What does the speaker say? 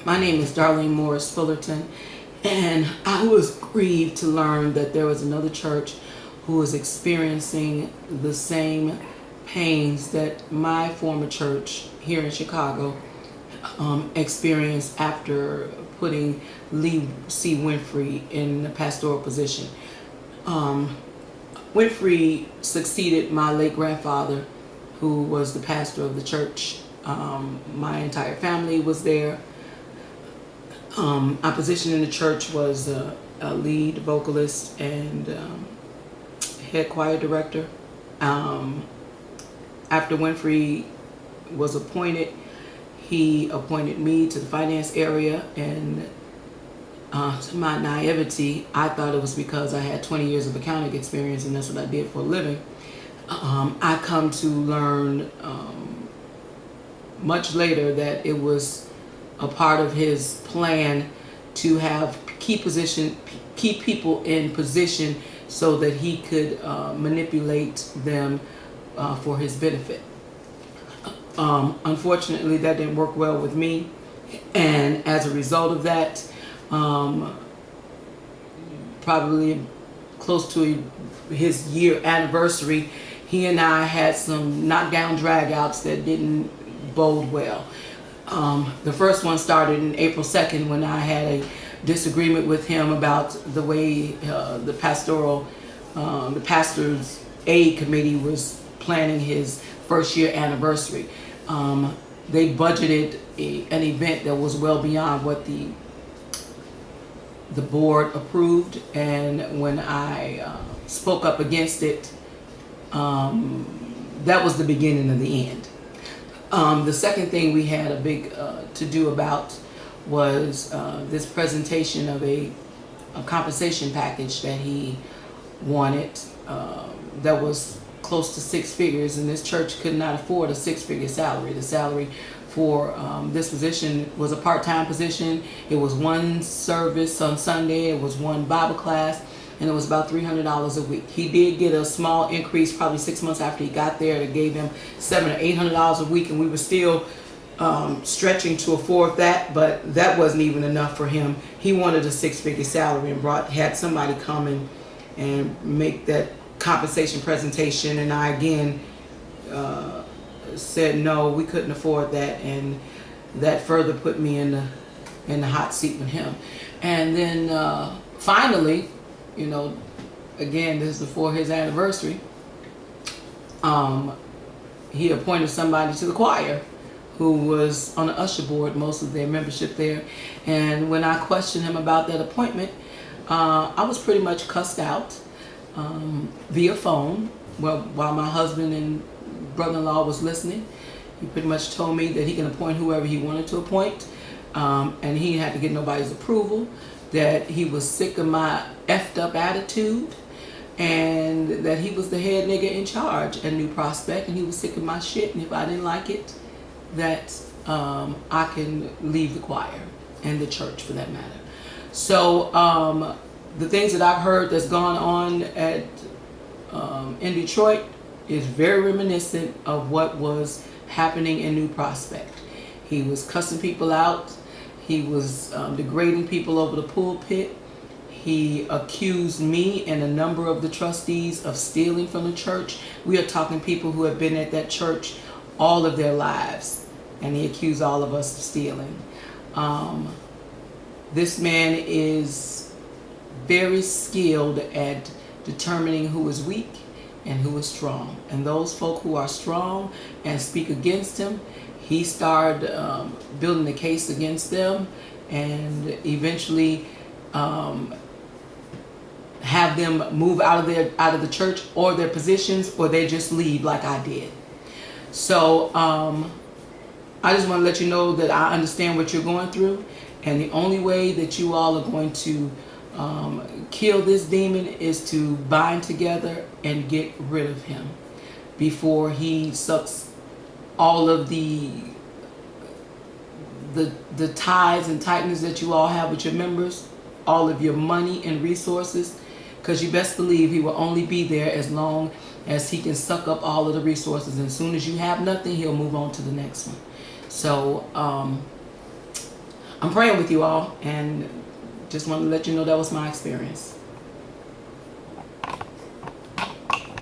My name is Darlene Morris Fullerton, and I was grieved to learn that there was another church who was experiencing the same pains that my former church here in Chicago experienced after putting Lee C. Winfrey in the pastoral position. Winfrey succeeded my late grandfather, who was the pastor of the church. My entire family was there. My position in the church was a lead vocalist and head choir director. After Winfrey was appointed, he appointed me to the finance area, and to my naivety, I thought it was because I had 20 years of accounting experience and that's what I did for a living. I come to learn much later that it was a part of his plan to have keep people in position so that he could manipulate them for his benefit. Unfortunately, that didn't work well with me, and as a result of that, probably close to his year anniversary, he and I had some knockdown dragouts that didn't bode well. The first one started in April 2nd when I had a disagreement with him about the way the pastor's aid committee was planning his first year anniversary. They budgeted an event that was well beyond what the board approved, and when I spoke up against it, that was the beginning of the end. The second thing we had a big to-do about was this presentation of a compensation package that he wanted that was close to six figures, and this church could not afford a six-figure salary. The salary for this position was a part-time position. It was one service on Sunday, it was one Bible class, and it was about $300 a week. He did get a small increase probably 6 months after he got there. It gave him $700 or $800 a week, and we were still stretching to afford that, but that wasn't even enough for him. He wanted a six-figure salary and had somebody come in and make that compensation presentation, and I again said no, we couldn't afford that, and that further put me in the hot seat with him. And then finally, you know, again, this is before his anniversary, he appointed somebody to the choir who was on the Usher board, most of their membership there. And when I questioned him about that appointment, I was pretty much cussed out via phone while my husband and brother-in-law was listening. He pretty much told me that he can appoint whoever he wanted to appoint, and he had to get nobody's approval, that he was sick of my effed up attitude, and that he was the head nigga in charge at New Prospect, and he was sick of my shit, and if I didn't like it, that I can leave the choir and the church for that matter. So the things that I've heard that's gone on at in Detroit is very reminiscent of what was happening in New Prospect. He was cussing people out. He was degrading people over the pulpit. He accused me and a number of the trustees of stealing from the church. We are talking people who have been at that church all of their lives, and he accused all of us of stealing. This man is very skilled at determining who is weak and who is strong. And those folk who are strong and speak against him, he started building a case against them, and eventually have them move out of the church or their positions, or they just leave like I did. So I just want to let you know that I understand what you're going through, and the only way that you all are going to kill this demon is to bind together and get rid of him before he sucks all of the ties and tightness that you all have with your members, all of your money and resources, because you best believe he will only be there as long as he can suck up all of the resources. And as soon as you have nothing, he'll move on to the next one. So I'm praying with you all, and just want to let you know that was my experience.